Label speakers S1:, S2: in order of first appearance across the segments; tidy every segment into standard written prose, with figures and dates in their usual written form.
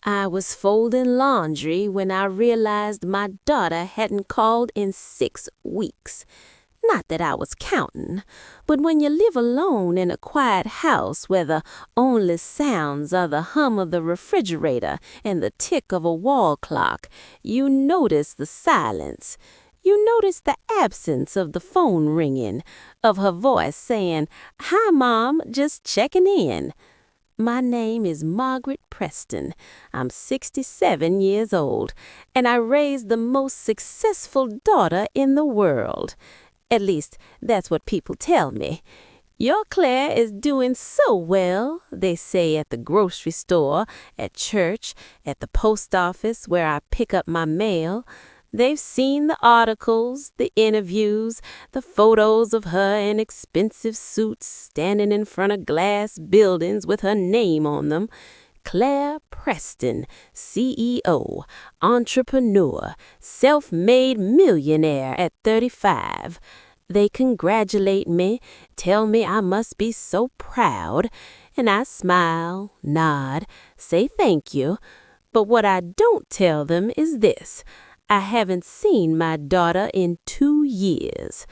S1: I was folding laundry when I realized my daughter hadn't called in 6 weeks. Not that I was counting, but when you live alone in a quiet house where the only sounds are the hum of the refrigerator and the tick of a wall clock, you notice the silence. You notice the absence of the phone ringing, of her voice saying, "Hi, Mom, just checking in." My name is Margaret Preston. I'm 67 years old, and I raised the most successful daughter in the world. At least, that's what people tell me. "Your Claire is doing so well," they say at the grocery store, at church, at the post office where I pick up my mail. They've seen the articles, the interviews, the photos of her in expensive suits standing in front of glass buildings with her name on them. Claire Preston, CEO, entrepreneur, self-made millionaire at 35. They congratulate me, tell me I must be so proud, and I smile, nod, say thank you. But what I don't tell them is this: I haven't seen my daughter in 2 years.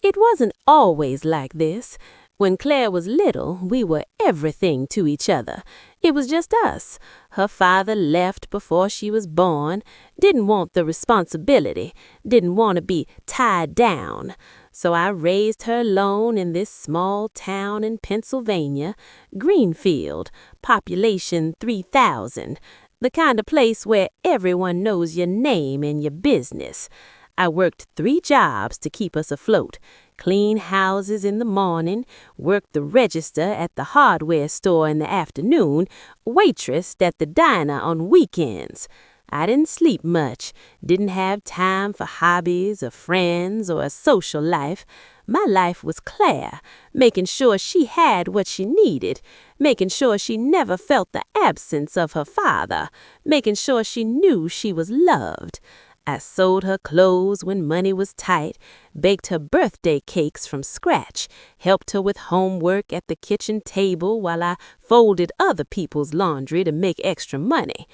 S1: It wasn't always like this. When Claire was little, we were everything to each other. It was just us. Her father left before she was born, didn't want the responsibility, didn't want to be tied down. So I raised her alone in this small town in Pennsylvania, Greenfield, population 3,000. The kind of place where everyone knows your name and your business. I worked 3 jobs to keep us afloat. Clean houses in the morning, worked the register at the hardware store in the afternoon, waitressed at the diner on weekends. I didn't sleep much, didn't have time for hobbies or friends or a social life. My life was Claire, making sure she had what she needed, making sure she never felt the absence of her father, making sure she knew she was loved. I sewed her clothes when money was tight, baked her birthday cakes from scratch, helped her with homework at the kitchen table while I folded other people's laundry to make extra money.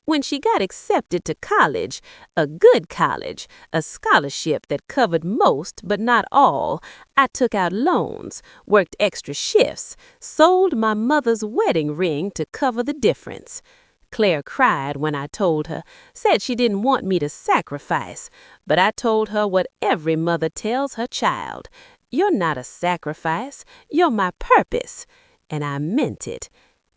S1: When she got accepted to college, a good college, a scholarship that covered most but not all, I took out loans, worked extra shifts, sold my mother's wedding ring to cover the difference. Claire cried when I told her, said she didn't want me to sacrifice, but I told her what every mother tells her child: "You're not a sacrifice, you're my purpose." And I meant it.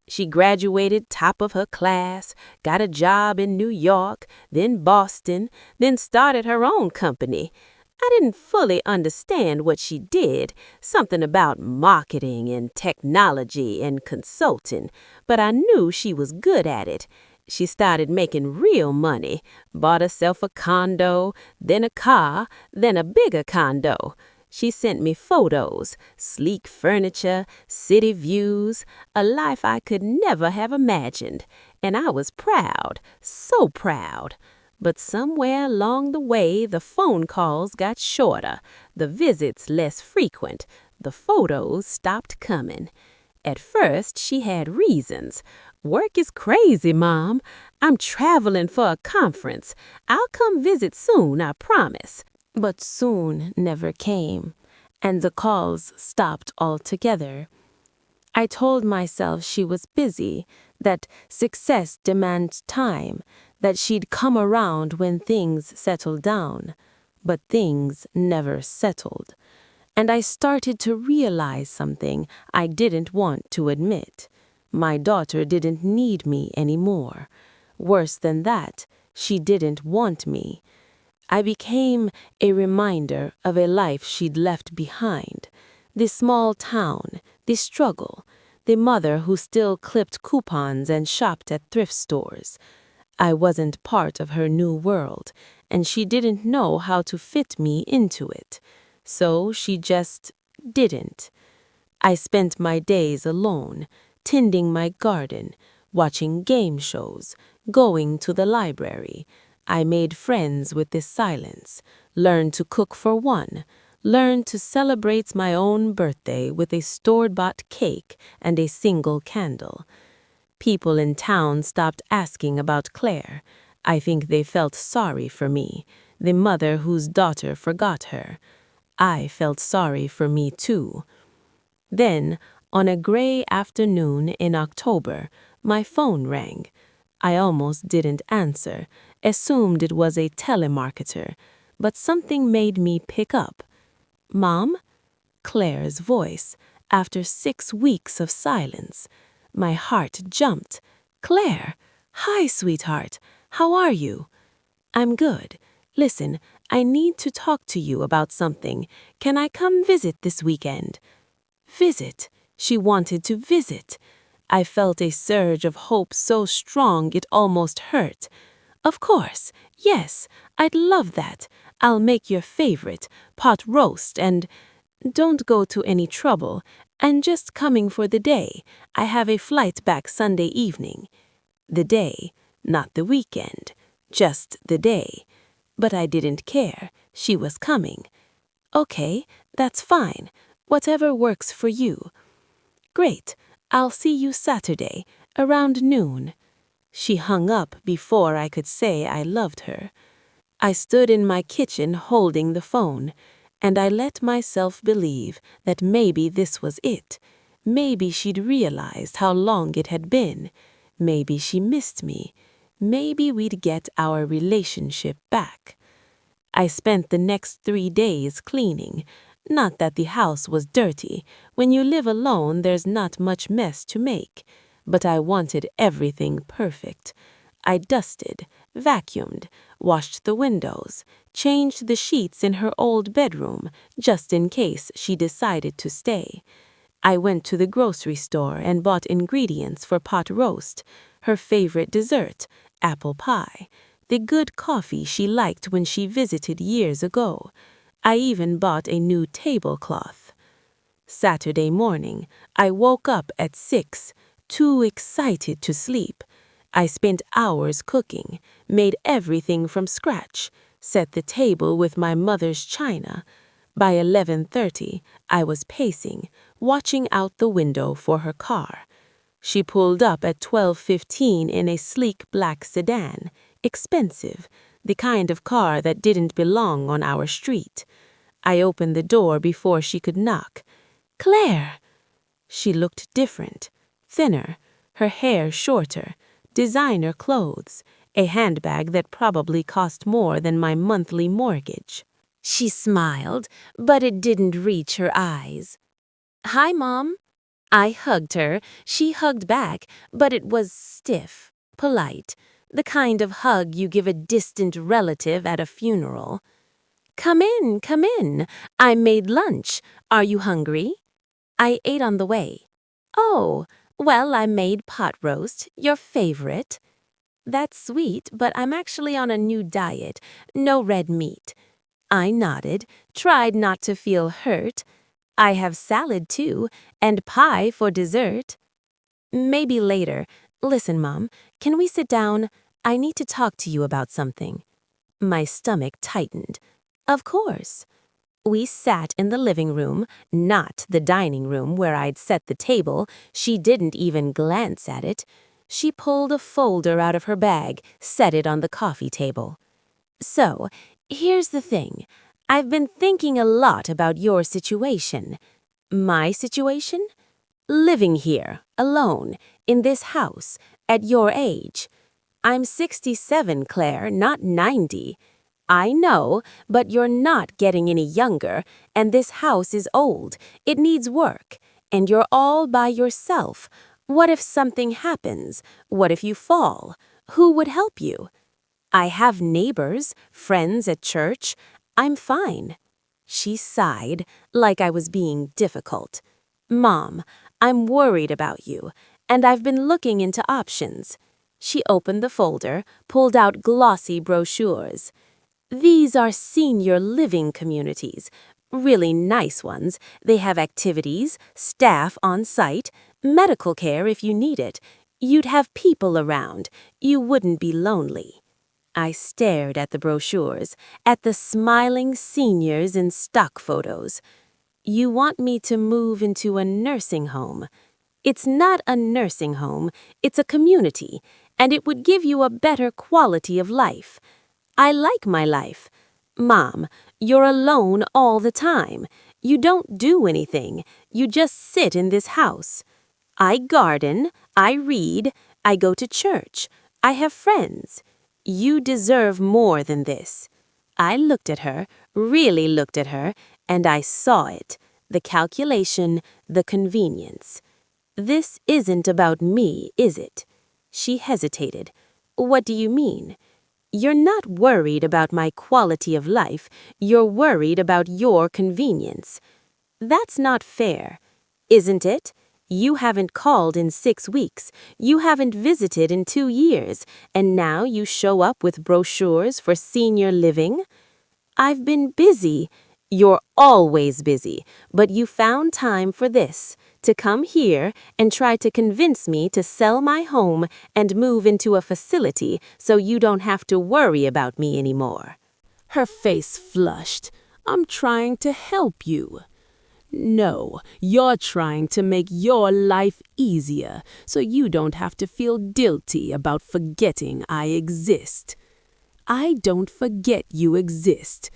S1: She graduated top of her class, got a job in New York, then Boston, then started her own company. I didn't fully understand what she did, something about marketing and technology and consulting, but I knew she was good at it. She started making real money, bought herself a condo, then a car, then a bigger condo. She sent me photos, sleek furniture, city views, a life I could never have imagined, and I was proud, so proud. But somewhere along the way, the phone calls got shorter, the visits less frequent, the photos stopped coming. At first, she had reasons. "Work is crazy, Mom. I'm traveling for a conference. I'll come visit soon, I promise." But soon never came, and the calls stopped altogether. I told myself she was busy, that success demands time, that she'd come around when things settled down. But things never settled. And I started to realize something I didn't want to admit. My daughter didn't need me anymore. Worse than that, she didn't want me. I became a reminder of a life she'd left behind. The small town, the struggle, the mother who still clipped coupons and shopped at thrift stores. I wasn't part of her new world, and she didn't know how to fit me into it. So she just didn't. I spent my days alone, tending my garden, watching game shows, going to the library. I made friends with this silence, learned to cook for one, learned to celebrate my own birthday with a store-bought cake and a single candle. People in town stopped asking about Claire. I think they felt sorry for me, the mother whose daughter forgot her. I felt sorry for me too. Then, on a gray afternoon in October, my phone rang. I almost didn't answer, assumed it was a telemarketer, but something made me pick up. "Mom?" Claire's voice, after 6 weeks of silence. My heart jumped. "Claire! Hi, sweetheart. How are you?" "I'm good. Listen, I need to talk to you about something. Can I come visit this weekend?" Visit. She wanted to visit. I felt a surge of hope so strong it almost hurt. "Of course. Yes, I'd love that. I'll make your favorite, pot roast, and don't go to any trouble. I'm just coming for the day. I have a flight back Sunday evening." The day, not the weekend, just the day. But I didn't care. She was coming. "Okay, that's fine. Whatever works for you." "Great. I'll see you Saturday, around noon." She hung up before I could say I loved her. I stood in my kitchen holding the phone, and I let myself believe that maybe this was it. Maybe she'd realized how long it had been. Maybe she missed me. Maybe we'd get our relationship back. I spent the next 3 days cleaning. Not that the house was dirty. When you live alone, there's not much mess to make. But I wanted everything perfect. I dusted, vacuumed, washed the windows, changed the sheets in her old bedroom, just in case she decided to stay. I went to the grocery store and bought ingredients for pot roast, her favorite dessert, apple pie, the good coffee she liked when she visited years ago. I even bought a new tablecloth. Saturday morning, I woke up at 6, too excited to sleep. I spent hours cooking, made everything from scratch, set the table with my mother's china. By 11:30, I was pacing, watching out the window for her car. She pulled up at 12:15 in a sleek black sedan, expensive, the kind of car that didn't belong on our street. I opened the door before she could knock. "Claire!" She looked different, thinner, her hair shorter, designer clothes, a handbag that probably cost more than my monthly mortgage. She smiled, but it didn't reach her eyes. "Hi, Mom." I hugged her. She hugged back, but it was stiff, polite, the kind of hug you give a distant relative at a funeral. Come in, come in. I made lunch. Are you hungry?" "I ate on the way." "Oh, well, I made pot roast, your favorite." "That's sweet, but I'm actually on a new diet. No red meat." I nodded, tried not to feel hurt. "I have salad, too, and pie for dessert." "Maybe later. Listen, Mom, can we sit down? I need to talk to you about something." My stomach tightened. Of course. We sat in the living room, not the dining room where I'd set the table. She didn't even glance at it. She pulled a folder out of her bag, set it on the coffee table. "So, here's the thing. I've been thinking a lot about your situation." "My situation?" "Living here, alone, in this house, at your age." "I'm 67, Claire, not 90. "I know, but you're not getting any younger, and this house is old. It needs work, and you're all by yourself. What if something happens? What if you fall? Who would help you?" "I have neighbors, friends at church. I'm fine." She sighed, like I was being difficult. "Mom, I'm worried about you, and I've been looking into options." She opened the folder, pulled out glossy brochures. "These are senior living communities, really nice ones. They have activities, staff on site, medical care if you need it. You'd have people around. You wouldn't be lonely." I stared at the brochures, at the smiling seniors in stock photos. "You want me to move into a nursing home?" It's not a nursing home, it's a community, and it would give you a better quality of life. I like my life. Mom, you're alone all the time. You don't do anything. You just sit in this house. I garden, I read, I go to church. I have friends. You deserve more than this. I looked at her, really looked at her, and I saw it. The calculation, the convenience. This isn't about me, is it? She hesitated. What do you mean? You're not worried about my quality of life. You're worried about your convenience. That's not fair, isn't it? You haven't called in 6 weeks. You haven't visited in 2 years. And now you show up with brochures for senior living? I've been busy. You're always busy, but you found time for this, to come here and try to convince me to sell my home and move into a facility so you don't have to worry about me anymore. Her face flushed. I'm trying to help you. No, you're trying to make your life easier so you don't have to feel guilty about forgetting I exist. I don't forget you exist.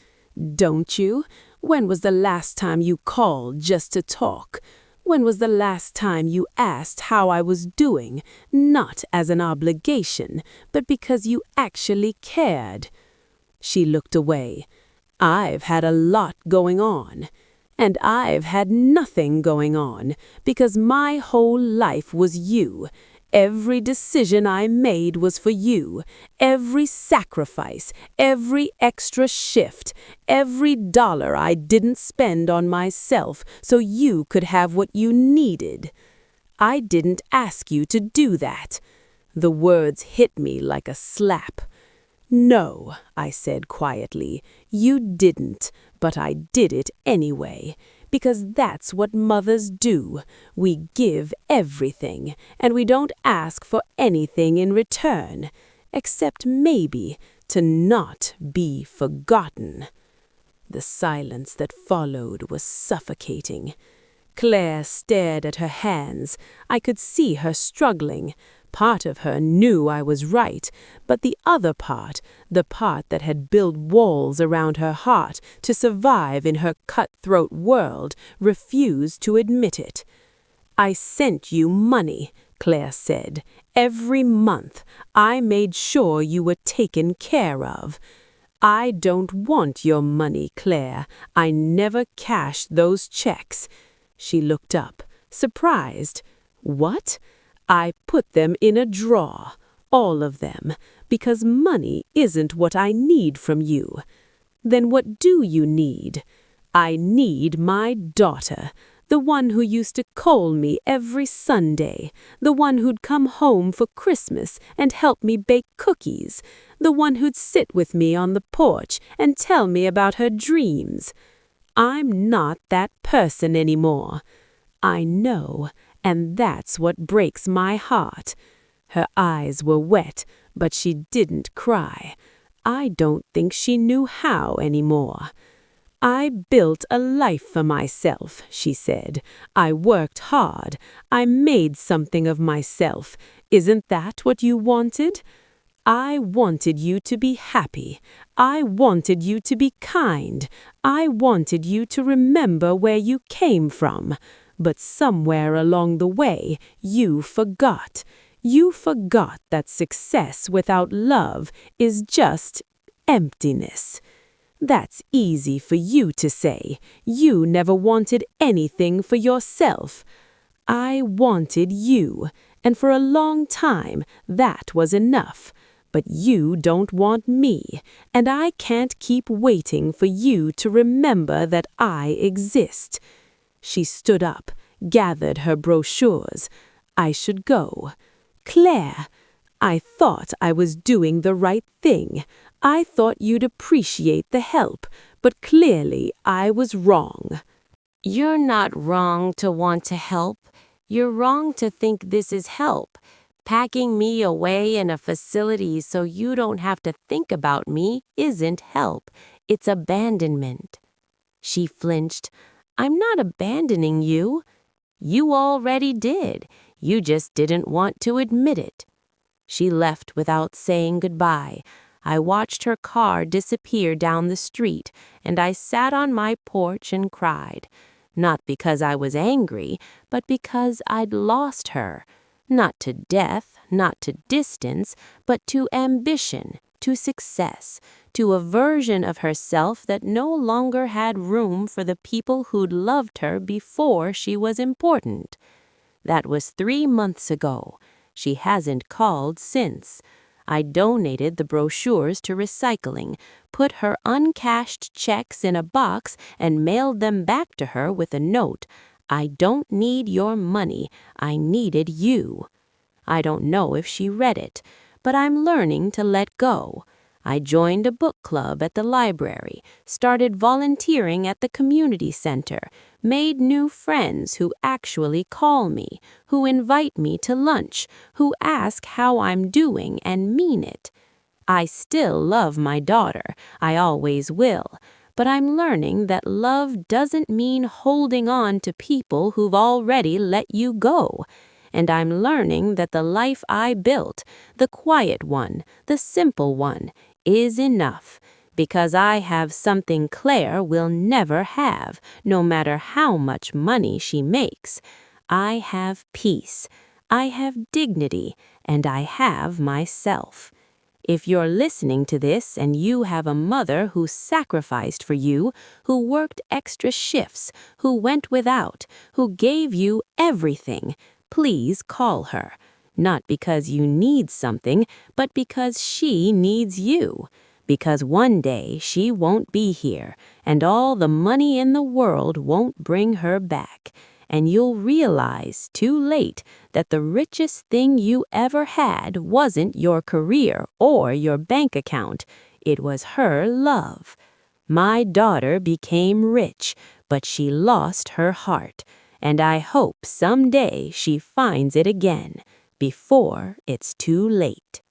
S1: Don't you? When was the last time you called just to talk? When was the last time you asked how I was doing, not as an obligation, but because you actually cared? She looked away. I've had a lot going on. And I've had nothing going on, because my whole life was you. Every decision I made was for you. Every sacrifice, every extra shift, every dollar I didn't spend on myself so you could have what you needed. I didn't ask you to do that. The words hit me like a slap. No, I said quietly, you didn't, but I did it anyway, because that's what mothers do. We give everything, and we don't ask for anything in return, except maybe to not be forgotten. The silence that followed was suffocating. Claire stared at her hands. I could see her struggling. Part of her knew I was right, but the other part, the part that had built walls around her heart to survive in her cutthroat world, refused to admit it. I sent you money, Claire said. Every month. I made sure you were taken care of. I don't want your money, Claire. I never cashed those checks. She looked up, surprised. What? I put them in a drawer, all of them, because money isn't what I need from you. Then what do you need? I need my daughter, the one who used to call me every Sunday, the one who'd come home for Christmas and help me bake cookies, the one who'd sit with me on the porch and tell me about her dreams. I'm not that person anymore. I know. And that's what breaks my heart. Her eyes were wet, but she didn't cry. I don't think she knew how anymore. I built a life for myself, she said. I worked hard. I made something of myself. Isn't that what you wanted? I wanted you to be happy. I wanted you to be kind. I wanted you to remember where you came from. But somewhere along the way, you forgot. You forgot that success without love is just emptiness. That's easy for you to say. You never wanted anything for yourself. I wanted you, and for a long time that was enough. But you don't want me, and I can't keep waiting for you to remember that I exist. She stood up, gathered her brochures. I should go. Claire, I thought I was doing the right thing. I thought you'd appreciate the help, but clearly I was wrong. You're not wrong to want to help. You're wrong to think this is help. Packing me away in a facility so you don't have to think about me isn't help. It's abandonment. She flinched. I'm not abandoning you. You already did. You just didn't want to admit it." She left without saying goodbye. I watched her car disappear down the street, and I sat on my porch and cried. Not because I was angry, but because I'd lost her. Not to death, not to distance, but to ambition, to success, to a version of herself that no longer had room for the people who'd loved her before she was important. That was 3 months ago. She hasn't called since. I donated the brochures to recycling, put her uncashed checks in a box, and mailed them back to her with a note. "I don't need your money. I needed you." I don't know if she read it, but I'm learning to let go. I joined a book club at the library, started volunteering at the community center, made new friends who actually call me, who invite me to lunch, who ask how I'm doing and mean it. I still love my daughter, I always will, but I'm learning that love doesn't mean holding on to people who've already let you go. And I'm learning that the life I built, the quiet one, the simple one, is enough, because I have something Claire will never have, no matter how much money she makes. I have peace, I have dignity, and I have myself. If you're listening to this and you have a mother who sacrificed for you, who worked extra shifts, who went without, who gave you everything, please call her. Not because you need something, but because she needs you. Because one day she won't be here, and all the money in the world won't bring her back. And you'll realize too late that the richest thing you ever had wasn't your career or your bank account. It was her love. My daughter became rich, but she lost her heart. And I hope someday she finds it again, before it's too late.